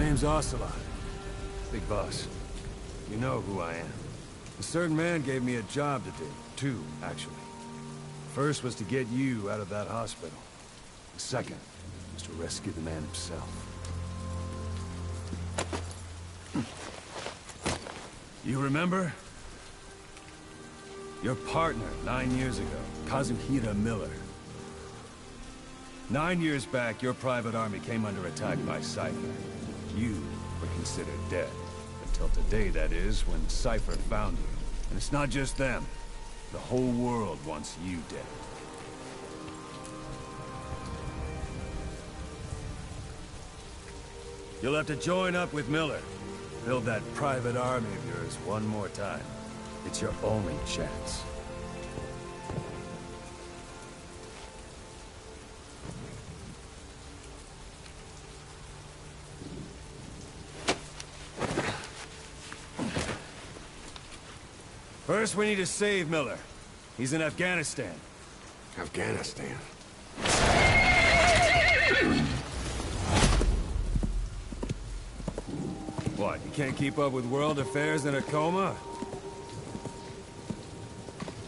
name's Ocelot. Big boss. You know who I am. A certain man gave me a job to do. Two, actually. First was to get you out of that hospital. The second was to rescue the man himself. You remember? Your partner, 9 years ago, Kazuhira Miller. 9 years back, your private army came under attack by Cypher. You were considered dead. Until today, that is, when Cypher found you. And it's not just them. The whole world wants you dead. You'll have to join up with Miller. Build that private army of yours one more time. It's your only chance. First, we need to save Miller. He's in Afghanistan. Afghanistan? What, you can't keep up with world affairs in a coma?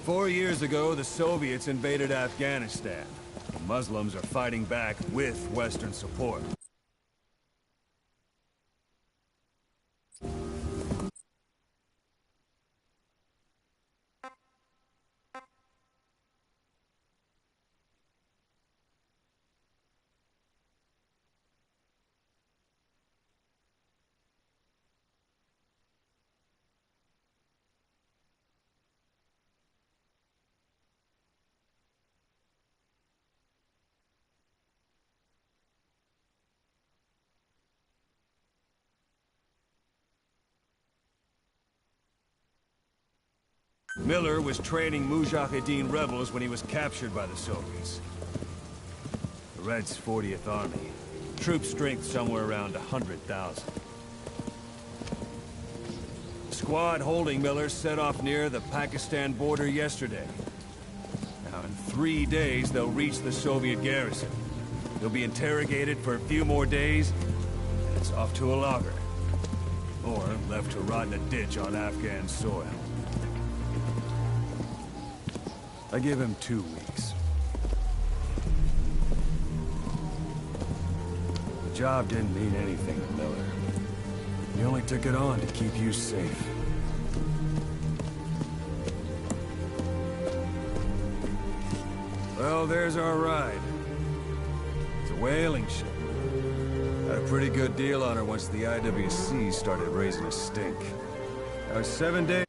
4 years ago, the Soviets invaded Afghanistan. The Muslims are fighting back with Western support. Miller was training Mujahideen rebels when he was captured by the Soviets. The Red's 40th Army. Troop strength somewhere around 100,000. The squad holding Miller set off near the Pakistan border yesterday. Now in 3 days, they'll reach the Soviet garrison. They'll be interrogated for a few more days, and it's off to a lager. Or left to rot in a ditch on Afghan soil. I give him 2 weeks. The job didn't mean anything to Miller. He only took it on to keep you safe. Well, there's our ride. It's a whaling ship. Had a pretty good deal on her once the IWC started raising a stink. Now it's 7 days.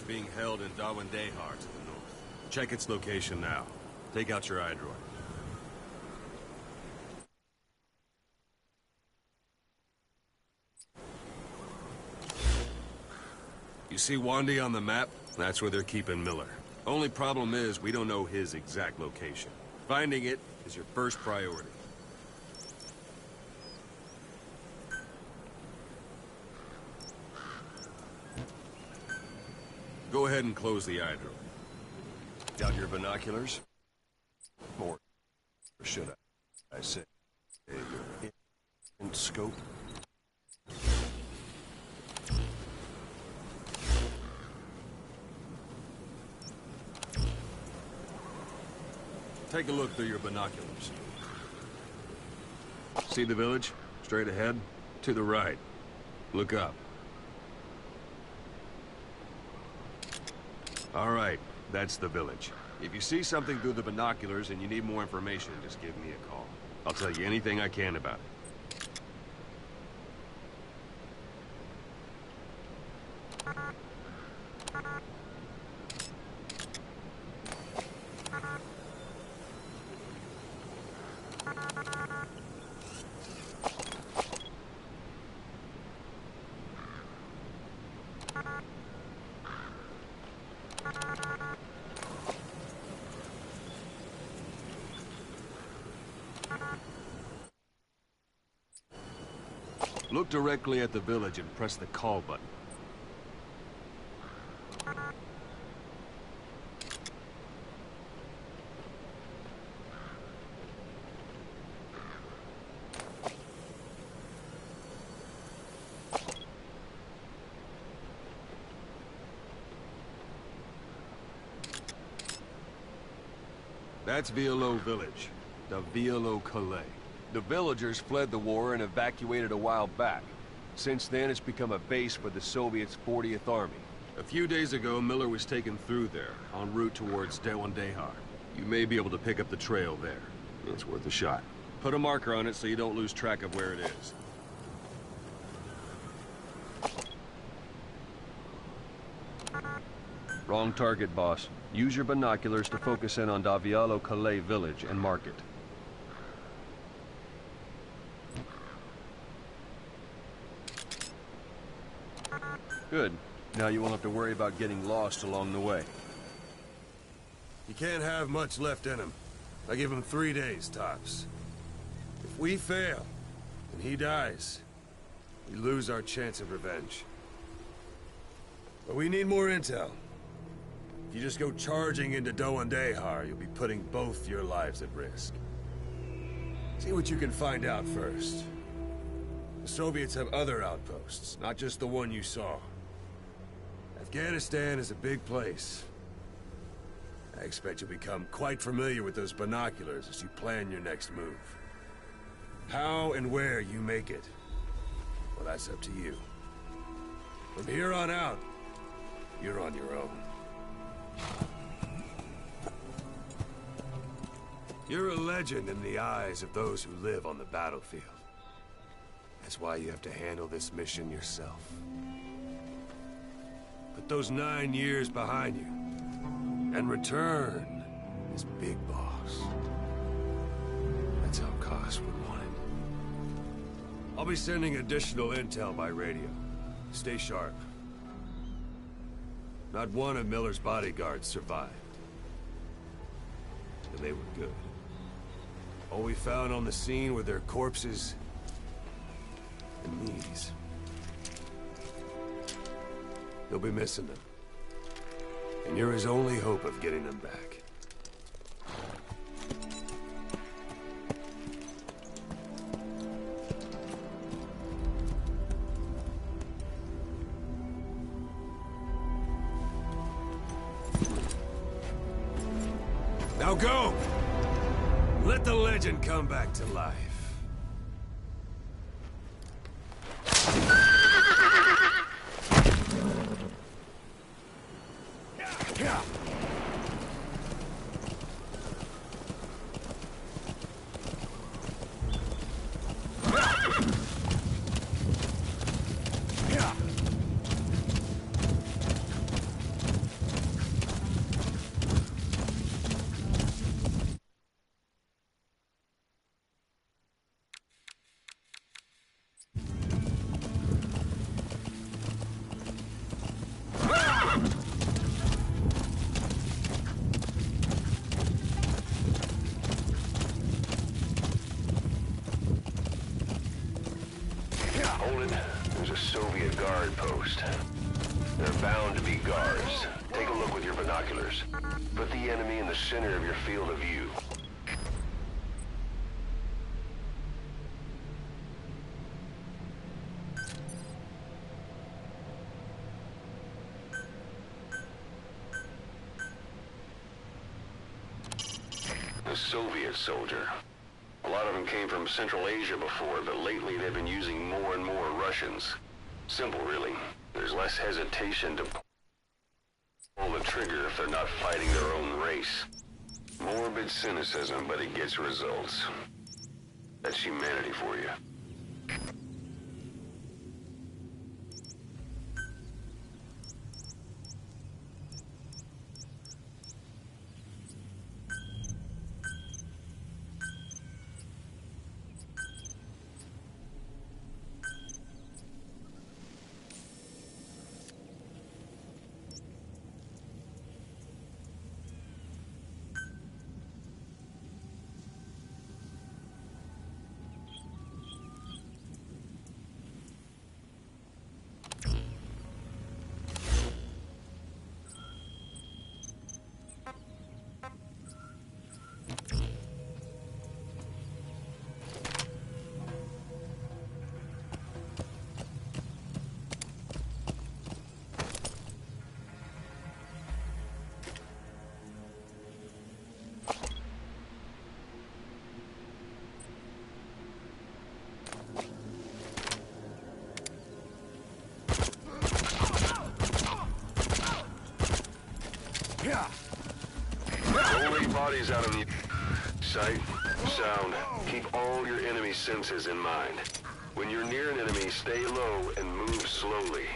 being held in Dawandehar to the north. Check its location now. Take out your iDroid. You see Wandy on the map? That's where they're keeping Miller. Only problem is, we don't know his exact location. Finding it is your first priority. Go ahead and close the iDroid. Got your binoculars? Or should I say, your in scope? Take a look through your binoculars. See the village? Straight ahead? To the right. Look up. All right, that's the village. If you see something through the binoculars and you need more information, just give me a call. I'll tell you anything I can about it. Look directly at the village and press the call button. That's Viola Village, the Viola15. The villagers fled the war and evacuated a while back. Since then, it's become a base for the Soviets' 40th Army. A few days ago, Miller was taken through there, en route towards Dawandehar. You may be able to pick up the trail there. It's worth a shot. Put a marker on it so you don't lose track of where it is. Wrong target, boss. Use your binoculars to focus in on Viola15 village and mark it. Good. Now you won't have to worry about getting lost along the way. He can't have much left in him. I give him 3 days, tops. If we fail, and he dies, we lose our chance of revenge. But we need more intel. If you just go charging into Dawandehar, you'll be putting both your lives at risk. See what you can find out first. The Soviets have other outposts, not just the one you saw. Afghanistan is a big place. I expect you'll become quite familiar with those binoculars as you plan your next move. How and where you make it, well, that's up to you. From here on out, you're on your own. You're a legend in the eyes of those who live on the battlefield. That's why you have to handle this mission yourself. Put those 9 years behind you, and return as Big Boss. That's how Koss would want it. I'll be sending additional intel by radio. Stay sharp. Not one of Miller's bodyguards survived. And they were good. All we found on the scene were their corpses and knees. You'll be missing them. And you're his only hope of getting them back. Now go! Let the legend come back to life. Hold it. There's a Soviet guard post. They're bound to be guards. Take a look with your binoculars. Put the enemy in the center of your field of view. The Soviet soldier. A lot of them came from Central Asia before, but lately they've been using more and more Russians. Simple, really. There's less hesitation to pull the trigger if they're not fighting their own race. Morbid cynicism, but it gets results. That's humanity for you. Bodies out of the sight, sound. Keep all your enemy senses in mind. When you're near an enemy, stay low and move slowly.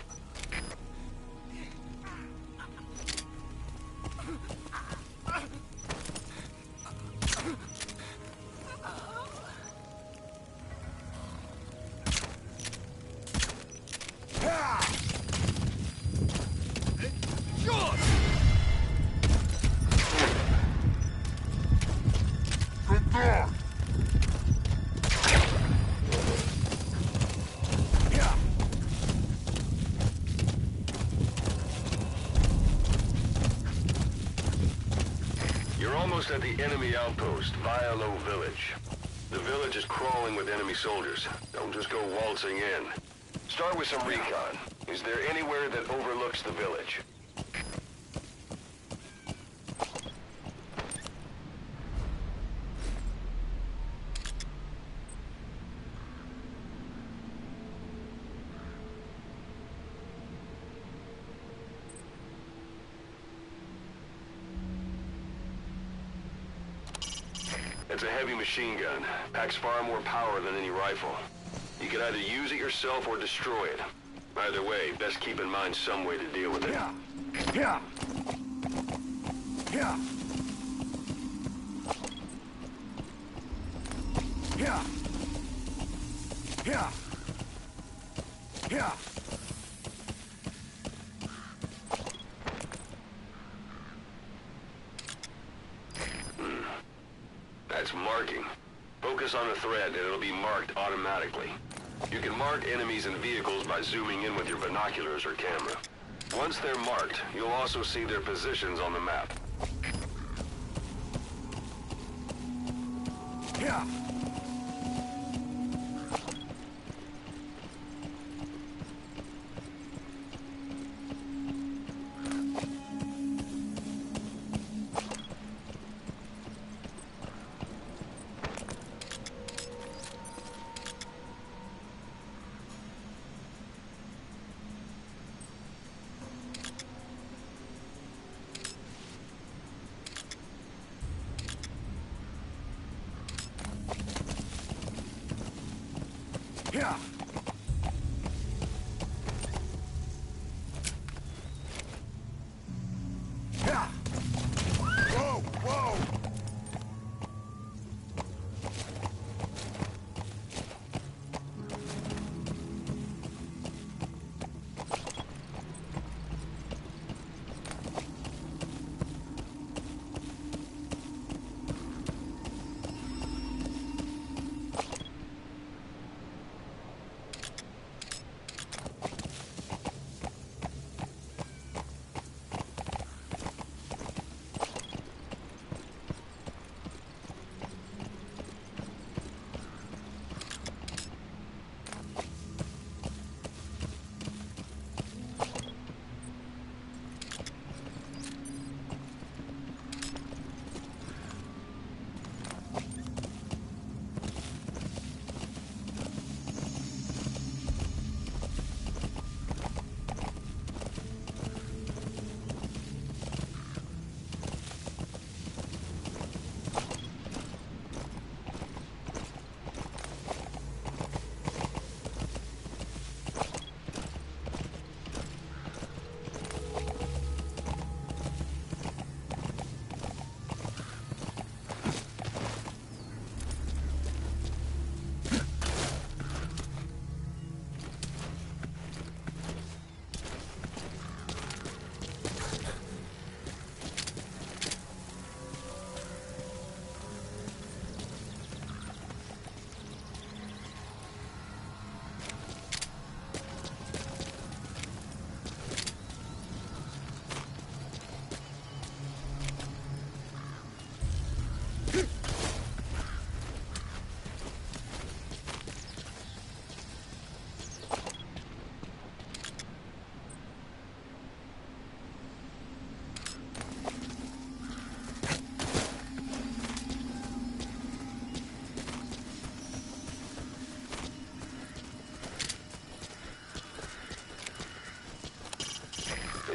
At the enemy outpost, Viola15. The village is crawling with enemy soldiers. Don't just go waltzing in. Start with some recon. Is there anywhere that overlooks the village? It's a heavy machine gun. Packs far more power than any rifle. You can either use it yourself or destroy it. Either way, best keep in mind some way to deal with it. Yeah. That's marking. Focus on a thread and it'll be marked automatically. You can mark enemies and vehicles by zooming in with your binoculars or camera. Once they're marked, you'll also see their positions on the map. Yeah. Yeah. Yeah. Whoa, whoa.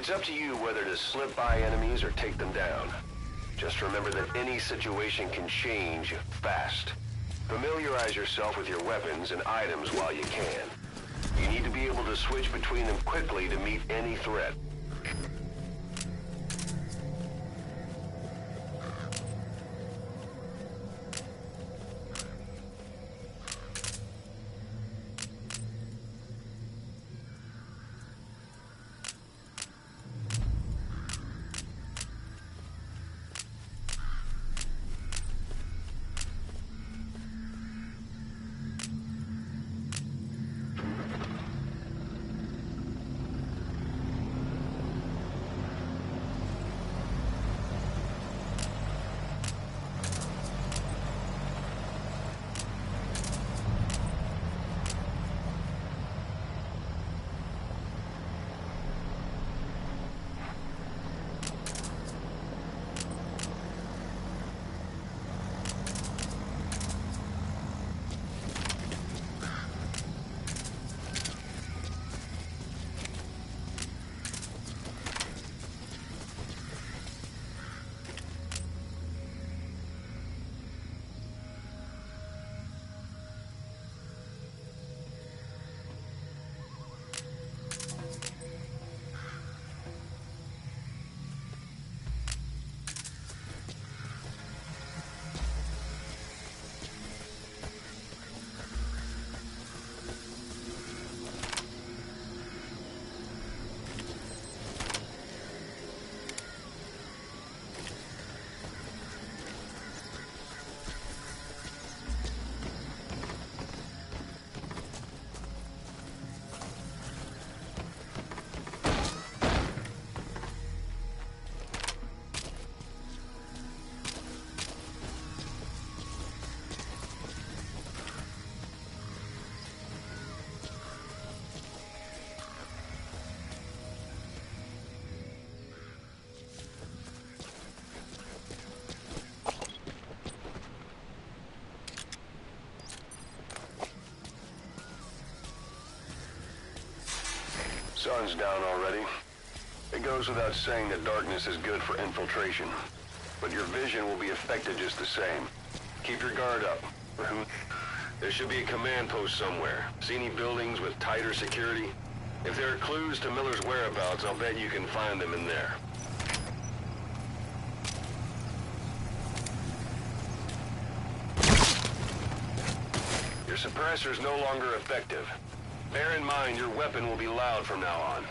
It's up to you whether to slip by enemies or take them down. Just remember that any situation can change fast. Familiarize yourself with your weapons and items while you can. You need to be able to switch between them quickly to meet any threat. Sun's down already. It goes without saying that darkness is good for infiltration, but your vision will be affected just the same. Keep your guard up. There should be a command post somewhere. See any buildings with tighter security? If there are clues to Miller's whereabouts, I'll bet you can find them in there. Your suppressor's no longer effective. Bear in mind your weapon will be loud from now on.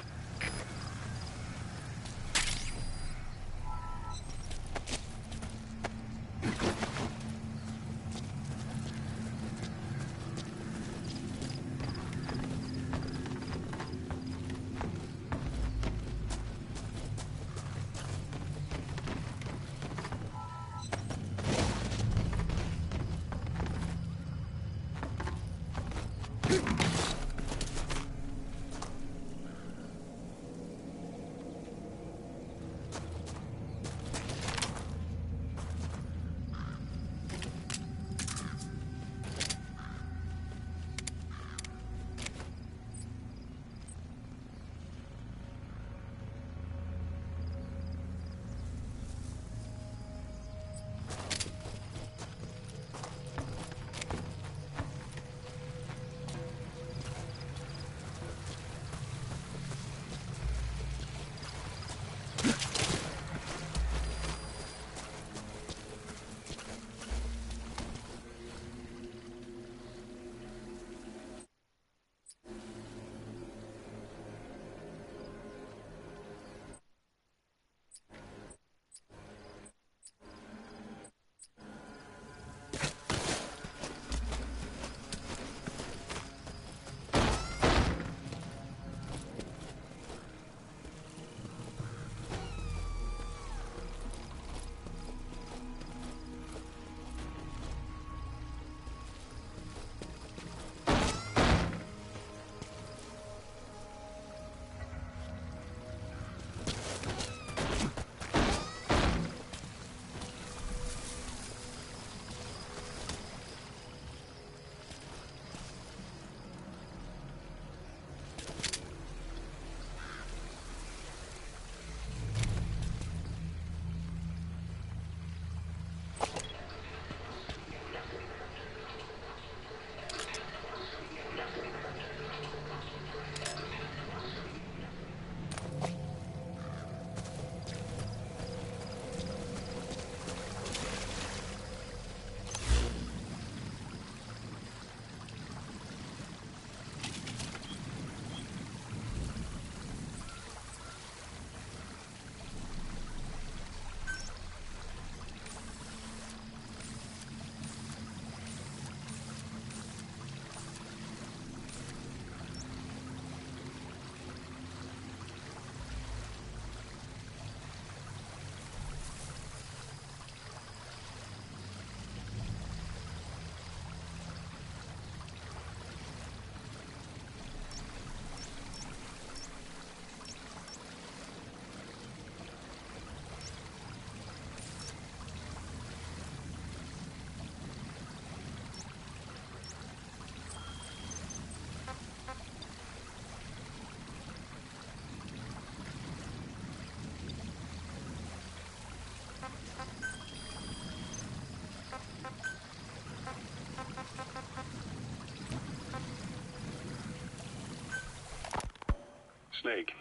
Snake.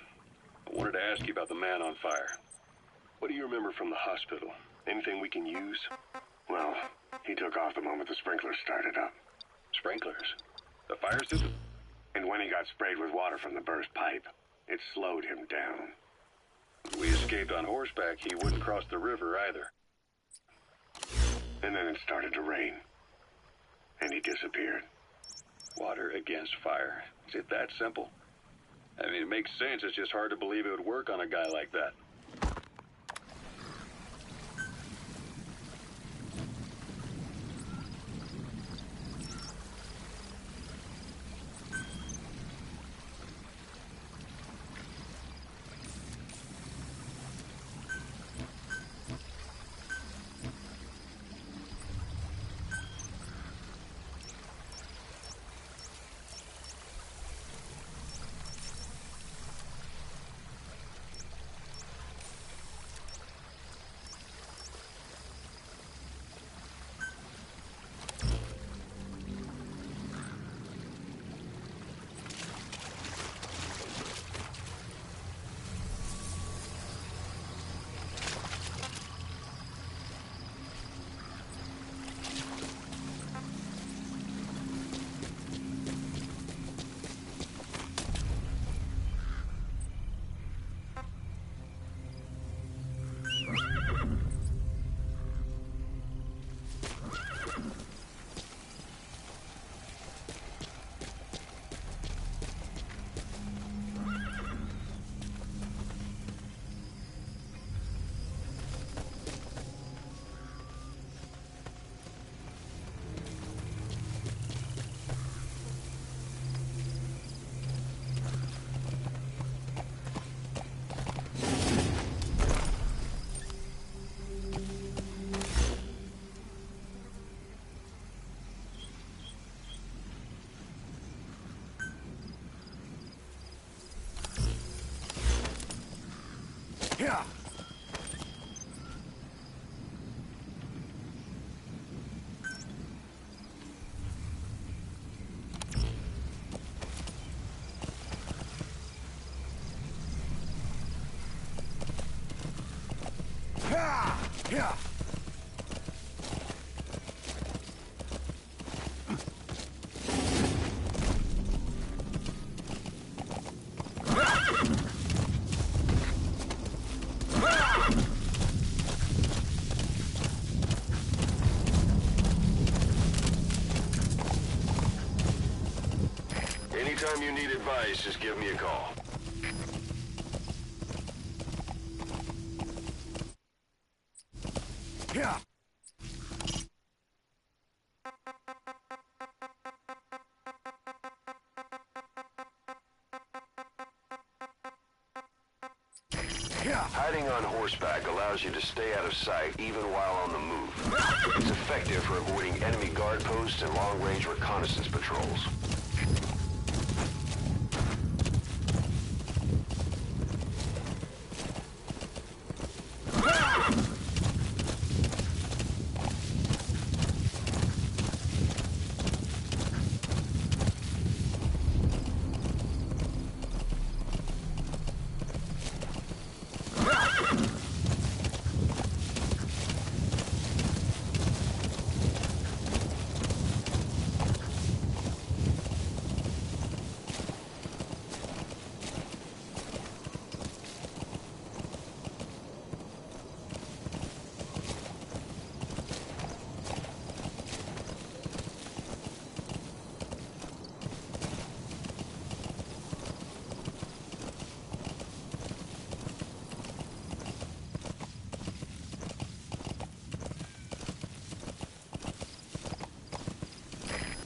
I wanted to ask you about the man on fire. What do you remember from the hospital? Anything we can use? Well, he took off the moment the sprinklers started up. Sprinklers? The fire system? And when he got sprayed with water from the burst pipe, it slowed him down. If we escaped on horseback, he wouldn't cross the river either. And then it started to rain. And he disappeared. Water against fire. Is it that simple? I mean, it makes sense. It's just hard to believe it would work on a guy like that. Yeah. Yeah. Anytime you need advice, just give me a call. Yeah. Hiding on horseback allows you to stay out of sight even while on the move. It's effective for avoiding enemy guard posts and long-range reconnaissance patrols.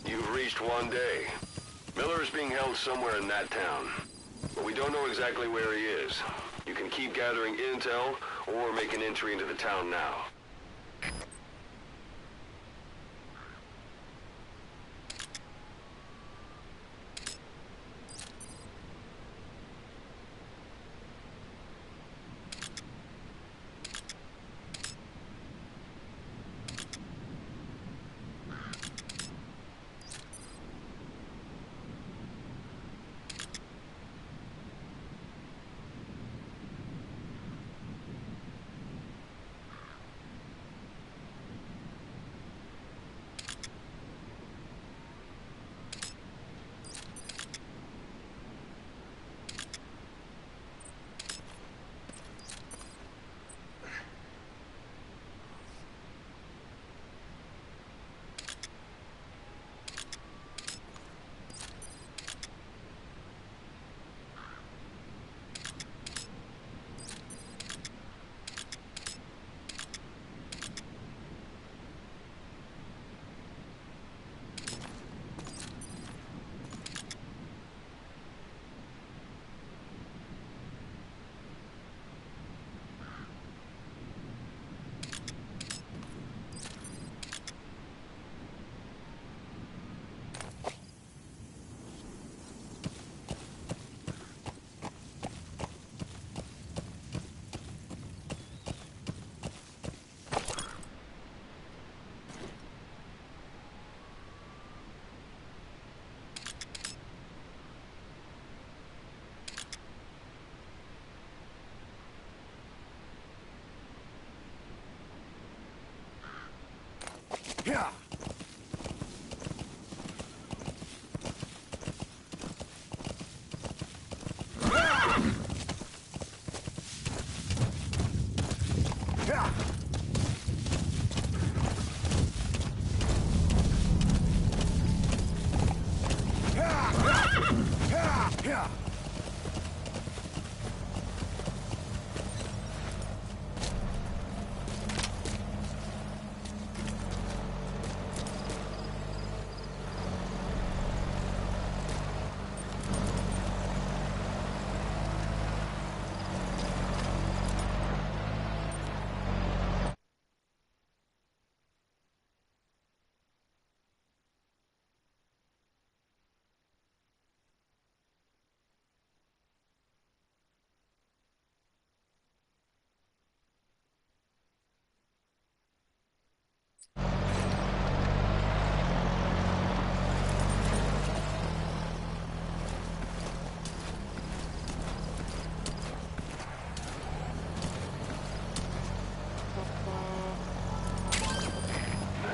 You've reached one day. Miller is being held somewhere in that town, but we don't know exactly where he is. You can keep gathering intel, or make an entry into the town now.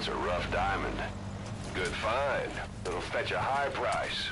That's a rough diamond. Good find. It'll fetch a high price.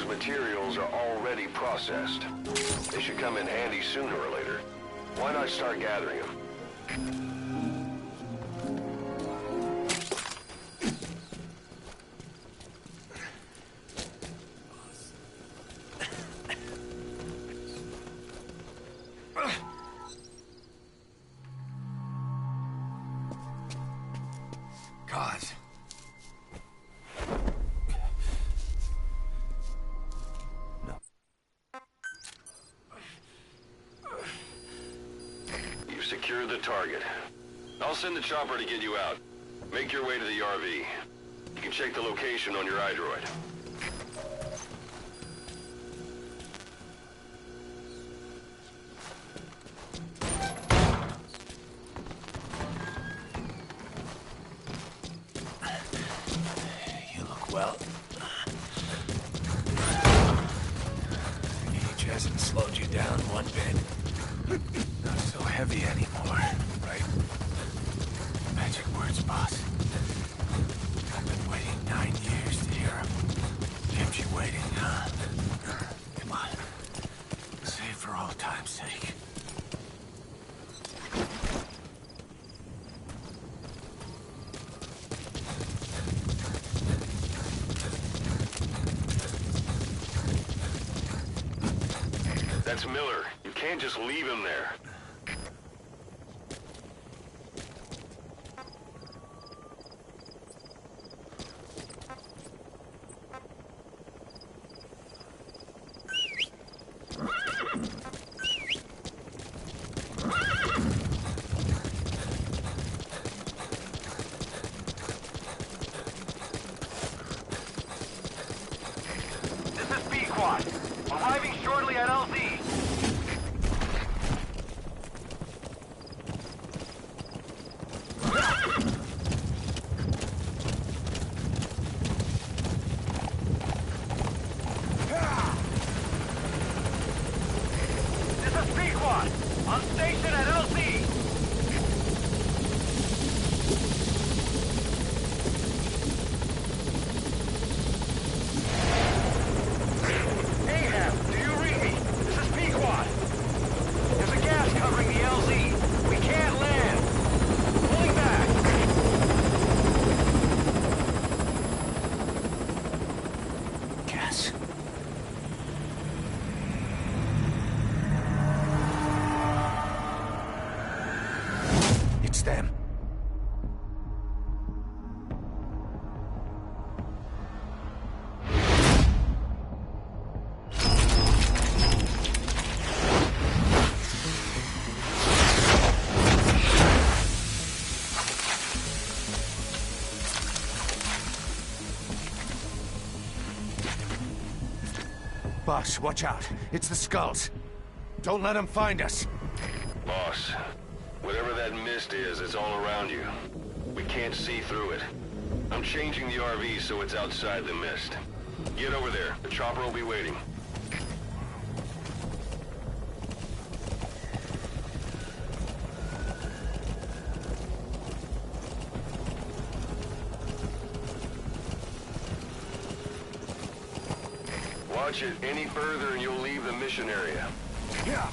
Materials are already processed. They should come in handy sooner or later. Why not start gathering them? God. You've secured the target. I'll send the chopper to get you out. Make your way to the RV. You can check the location on your iDroid. You look well. Age hasn't slowed you down one bit. Not so heavy anymore, right? Magic words, boss. I've been waiting 9 years to hear them. Kept you waiting, huh? Come on. Say it for all time's sake. That's Miller. You can't just leave him there. This is B Squad. Arriving shortly at LZ. is Pequod. On station at LC. Ahab, do you read me? This is Pequod. There's a gas covering the LZ. We can't land. Pulling back. Gas. It's them. Boss, watch out. It's the skulls. Don't let them find us. Boss, whatever that mist is, it's all around you. We can't see through it. I'm changing the RV so it's outside the mist. Get over there. The chopper will be waiting. Watch it any further and you'll leave the mission area. Yeah.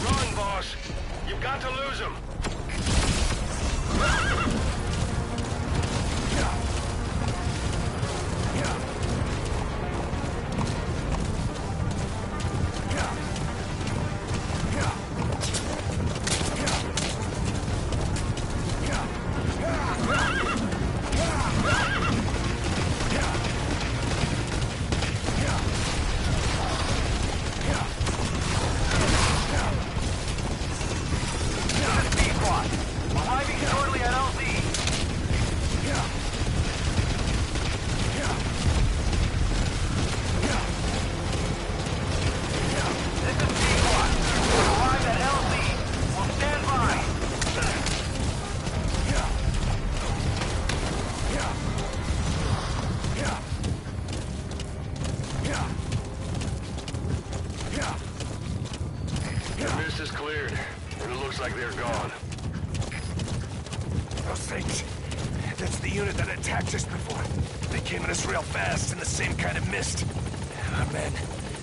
Run, boss! You've got to lose him! Arriving shortly at LZ. This is Pequod. Arrived at LZ. We'll stand by. The mist is cleared, and it looks like they're gone. Those things. That's the unit that attacked us before. They came at us real fast in the same kind of mist. Our men,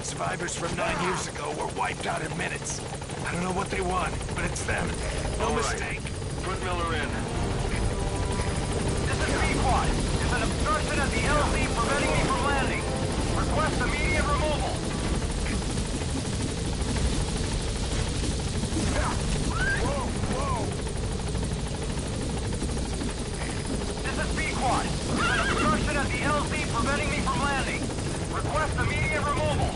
survivors from 9 years ago, were wiped out in minutes. I don't know what they want, but it's them. No All right. mistake. Put Miller in. This is Pequod. There's an obstruction at the LZ preventing me from landing. Request immediate removal. This is Pequod. There's an obstruction at the LZ preventing me from landing. Request immediate removal.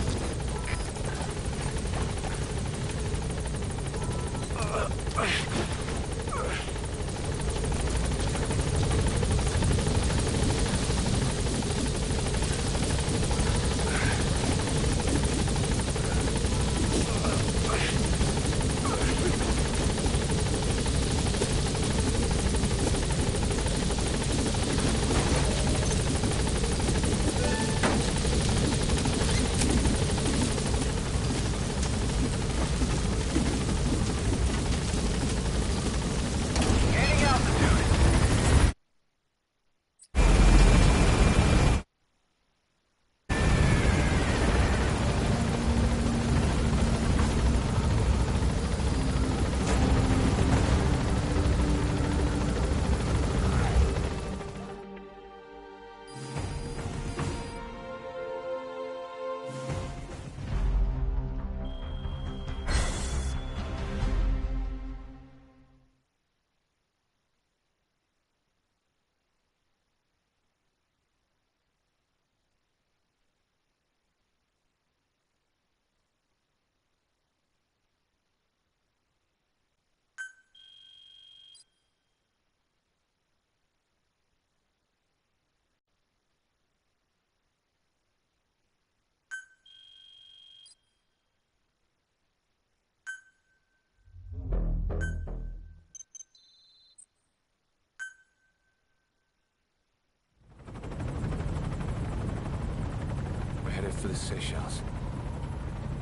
headed for the Seychelles.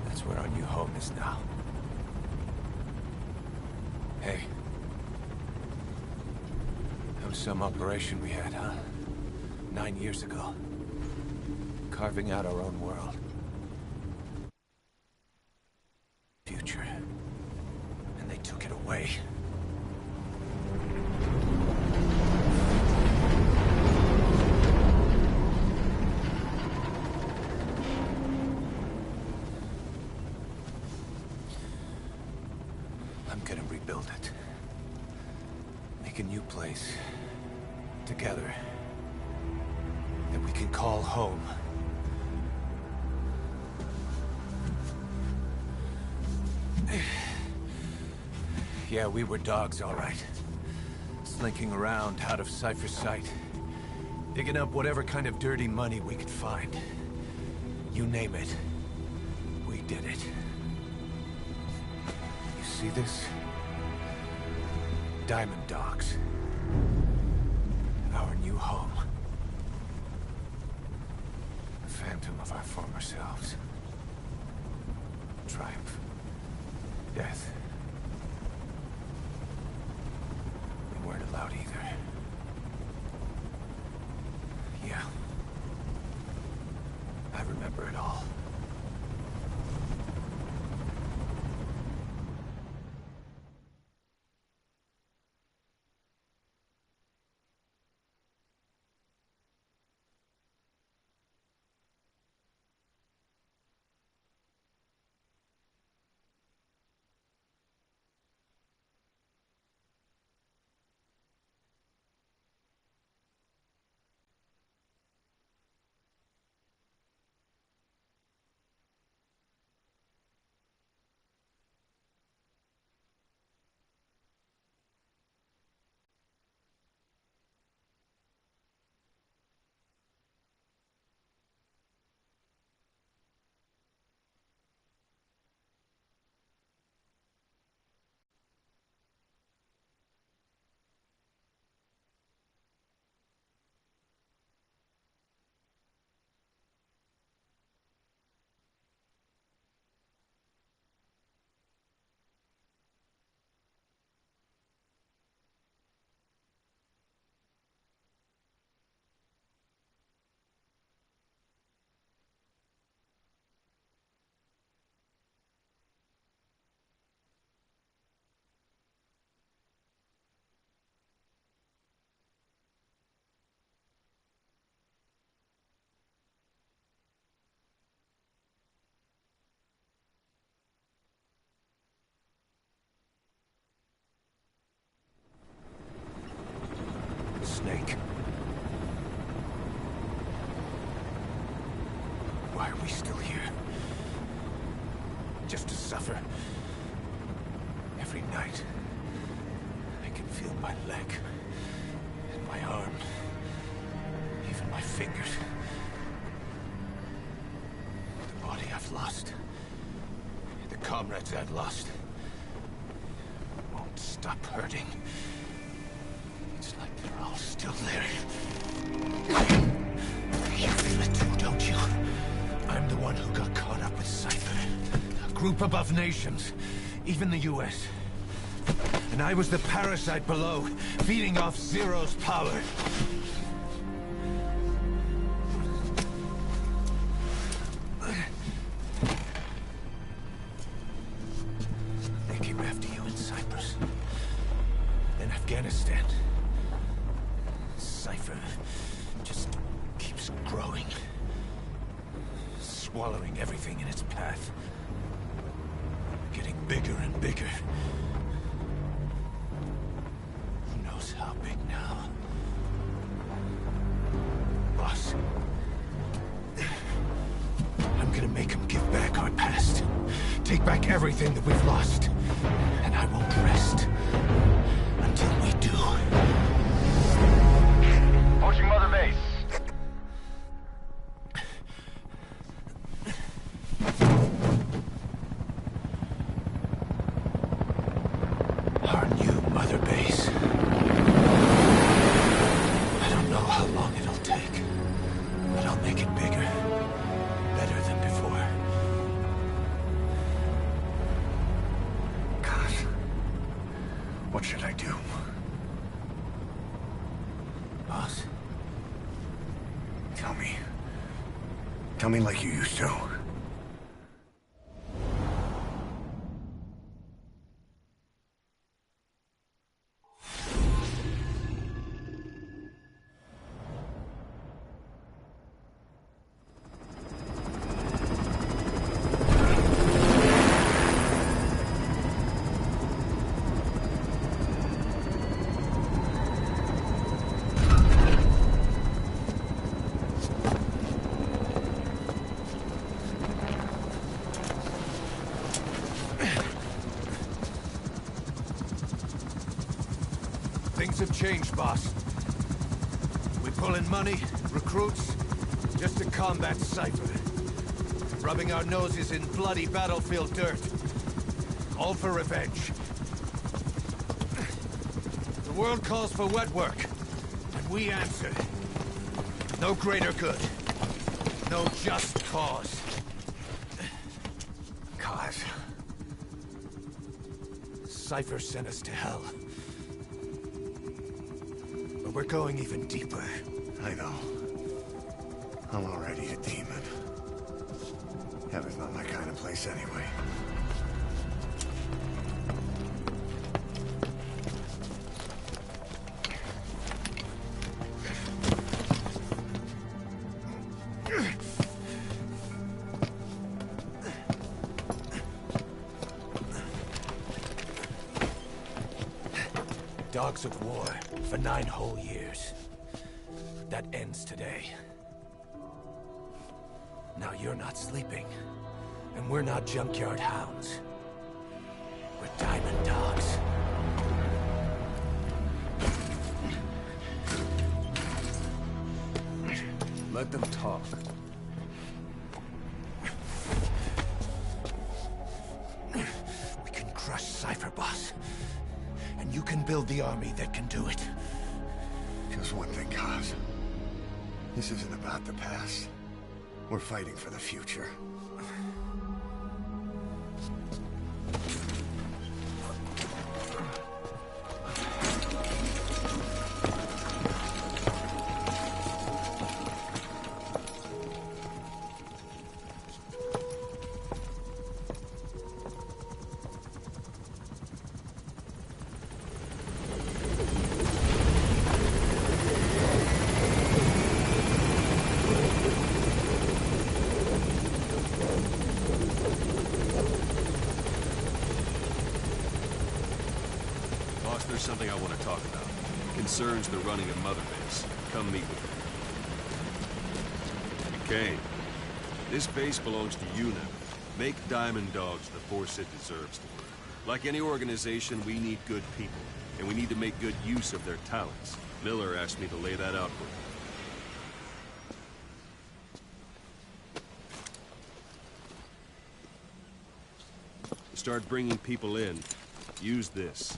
That's where our new home is now. Hey. That was some operation we had, huh? 9 years ago. Carving out our own world. Future. And they took it away. I'm gonna rebuild it. Make a new place. Together. That we can call home. Yeah, we were dogs, all right. Slinking around out of Cypher's sight. Digging up whatever kind of dirty money we could find. You name it. We did it. You see this? Diamond Dogs. Our new home. A phantom of our former selves. Triumph. Death. We weren't allowed either. Yeah. I remember it all. Snake. Why are we still here? Just to suffer? Every night, I can feel my leg, and my arm, even my fingers. The body I've lost, the comrades I've lost, won't stop hurting. It's like they're all still there. You feel it too, don't you? I'm the one who got caught up with Cypher. A group above nations. Even the US. And I was the parasite below, feeding off Zero's power. They came after you in Cyprus. Then Afghanistan. Cypher just keeps growing. Swallowing everything in its path. Getting bigger and bigger. Who knows how big now? Boss. I'm gonna make him give back our past. Take back everything that we've lost. And I won't rest until we do. Approaching Mother Base. Our new Mother Base. I don't know how long it'll take, but I'll make it bigger. Better What should I do? Boss? Tell me. Tell me like you used to. Things have changed, boss. We pull in money, recruits, just to combat Cypher. Rubbing our noses in bloody battlefield dirt. All for revenge. The world calls for wet work, and we answer. No greater good. No just cause. Cause. Cypher sent us to hell. But we're going even deeper. I know. I'm already a demon. Heaven's not my kind of place anyway. Dogs of war for 9 whole years. That ends today. Now you're not sleeping, and we're not junkyard hounds. We're diamond dogs. Let them talk. We can crush Cypher, boss. And you can build the army that can do it. Just one thing, Kaz. This isn't about the past. We're fighting for the future. There's something I want to talk about. It concerns the running of Mother Base. Come meet with me. Okay. This base belongs to you now. Make Diamond Dogs the force it deserves to be. Like any organization, we need good people. And we need to make good use of their talents. Miller asked me to lay that out for you. Start bringing people in. Use this.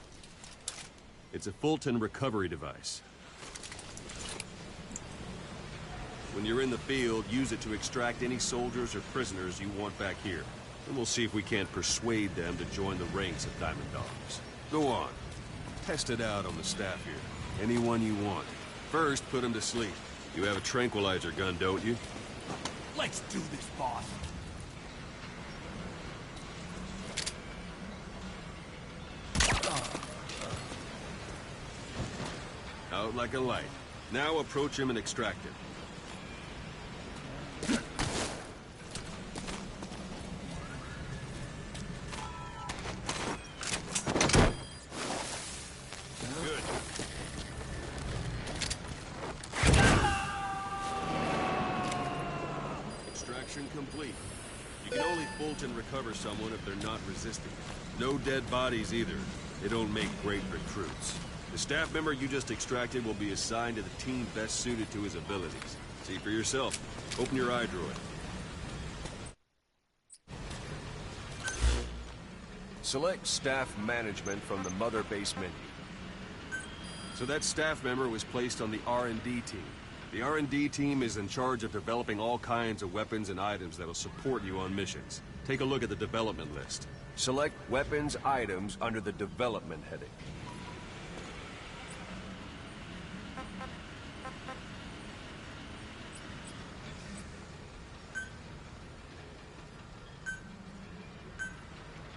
It's a Fulton recovery device. When you're in the field, use it to extract any soldiers or prisoners you want back here. And we'll see if we can't persuade them to join the ranks of Diamond Dogs. Go on. Test it out on the staff here. Anyone you want. First, put them to sleep. You have a tranquilizer gun, don't you? Let's do this, boss. Out like a light. Now approach him and extract him. Good. Extraction complete. You can only Fulton recover someone if they're not resisting. No dead bodies either. They don't make great recruits. The staff member you just extracted will be assigned to the team best suited to his abilities. See for yourself. Open your eye droid. Select staff management from the Mother Base menu. So that staff member was placed on the R&D team. The R&D team is in charge of developing all kinds of weapons and items that'll support you on missions. Take a look at the development list. Select weapons items under the development heading.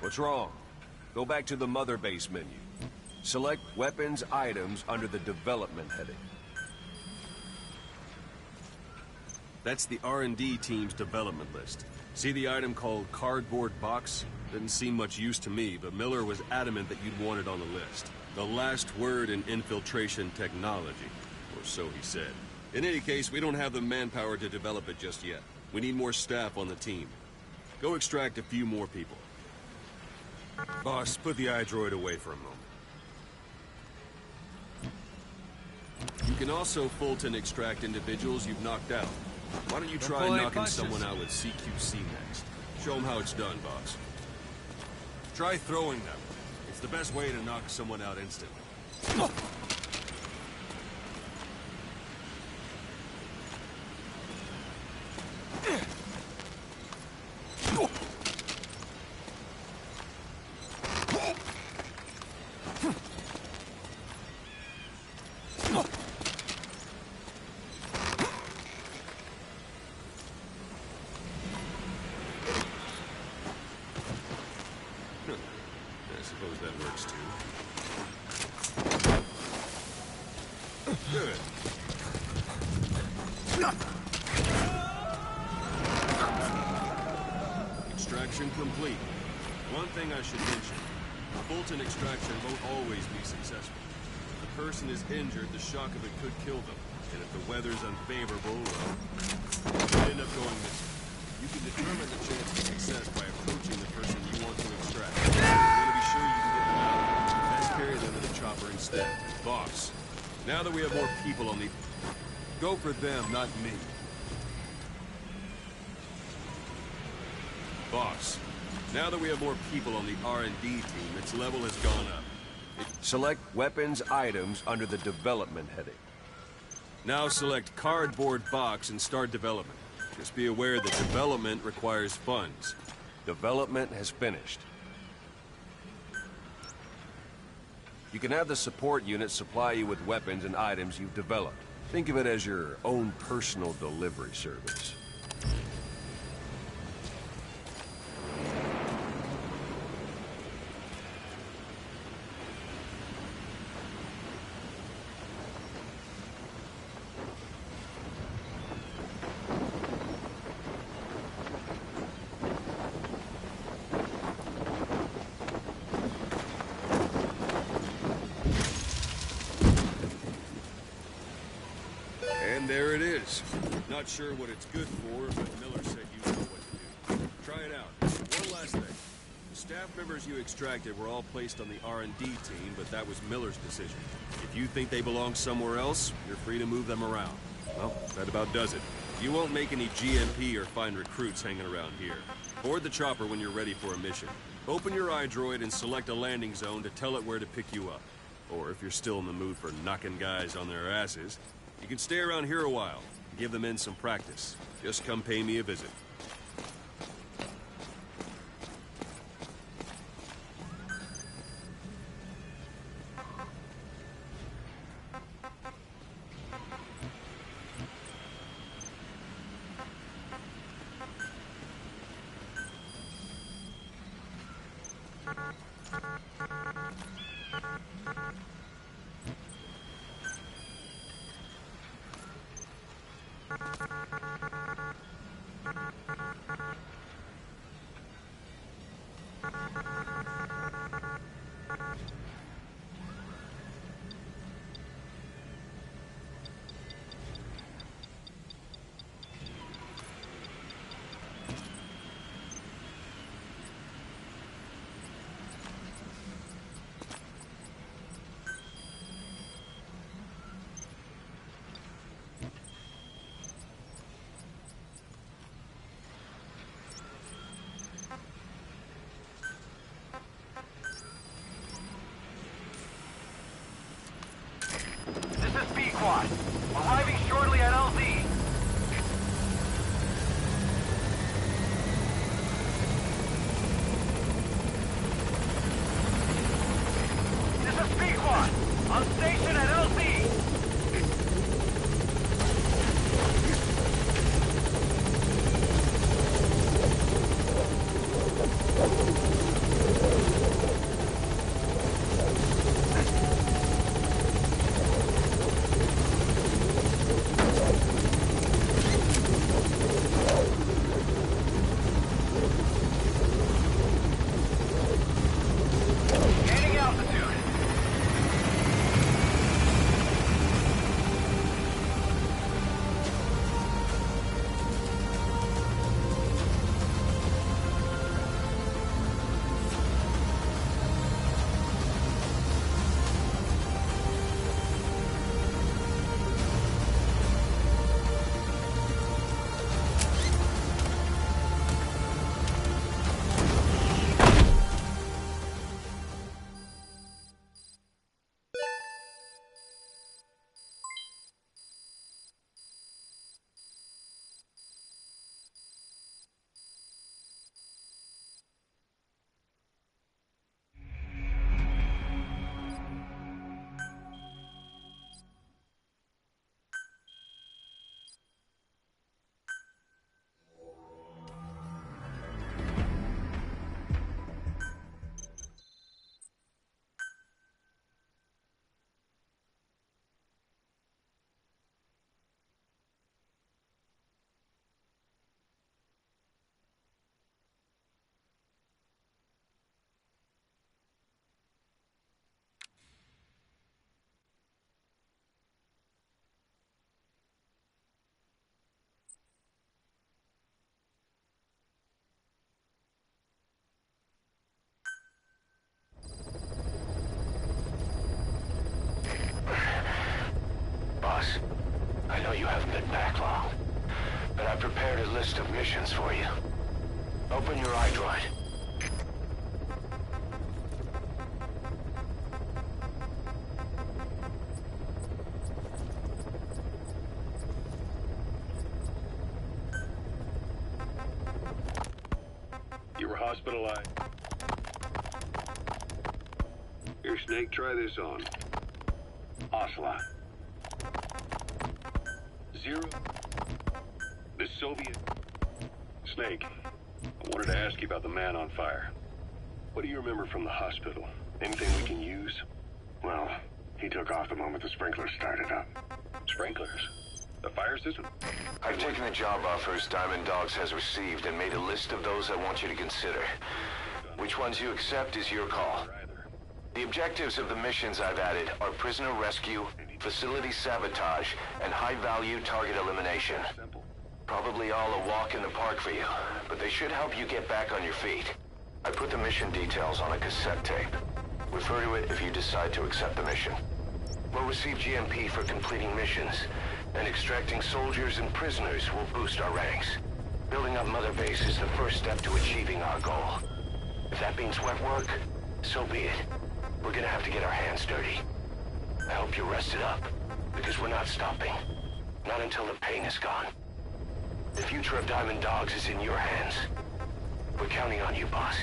What's wrong? Go back to the Mother Base menu. Select Weapons Items under the Development heading. That's the R&D team's development list. See the item called Cardboard Box? Didn't seem much use to me, but Miller was adamant that you'd want it on the list. The last word in infiltration technology, or so he said. In any case, we don't have the manpower to develop it just yet. We need more staff on the team. Go extract a few more people. Boss, put the iDroid away for a moment. You can also Fulton extract individuals you've knocked out. Why don't you try knocking someone out with CQC next? Show them how it's done, boss. Try throwing them. It's the best way to knock someone out instantly. I suppose that works too. Good. Extraction complete. One thing I should mention. Fulton extraction won't always be successful. If the person is injured, the shock of it could kill them. And if the weather's unfavorable, well, they end up going missing. You can determine the chance of success by approaching the person you want to extract. You want to be sure you can get them out. Best carry them in a chopper instead. Boss, now that we have more people on the... Go for them, not me. Boss, now that we have more people on the R&D team, its level has gone up. Select Weapons Items under the Development heading. Now select Cardboard Box and start development. Just be aware that development requires funds. Development has finished. You can have the support unit supply you with weapons and items you've developed. Think of it as your own personal delivery service. And there it is. Not sure what it's good for, but Miller said you know what to do. Try it out. One last thing. The staff members you extracted were all placed on the R&D team, but that was Miller's decision. If you think they belong somewhere else, you're free to move them around. Well, that about does it. You won't make any GMP or find recruits hanging around here. Board the chopper when you're ready for a mission. Open your iDroid and select a landing zone to tell it where to pick you up. Or if you're still in the mood for knocking guys on their asses, you can stay around here a while and give the men some practice. Just come pay me a visit. list of missions for you. Open your iDroid. You were hospitalized. Here, Snake, try this on. Ocelot. 0. The Soviet... Snake, I wanted to ask you about the man on fire. What do you remember from the hospital? Anything we can use? Well, he took off the moment the sprinklers started up. Sprinklers? The fire system? I've taken the job offers Diamond Dogs has received and made a list of those I want you to consider. Which ones you accept is your call. The objectives of the missions I've added are prisoner rescue, facility sabotage, and high-value target elimination. Probably all a walk in the park for you, but they should help you get back on your feet. I put the mission details on a cassette tape. Refer to it if you decide to accept the mission. We'll receive GMP for completing missions, and extracting soldiers and prisoners will boost our ranks. Building up Mother Base is the first step to achieving our goal. If that means wet work, so be it. We're gonna have to get our hands dirty. I hope you're rested up, because we're not stopping. Not until the pain is gone. The future of Diamond Dogs is in your hands. We're counting on you, boss.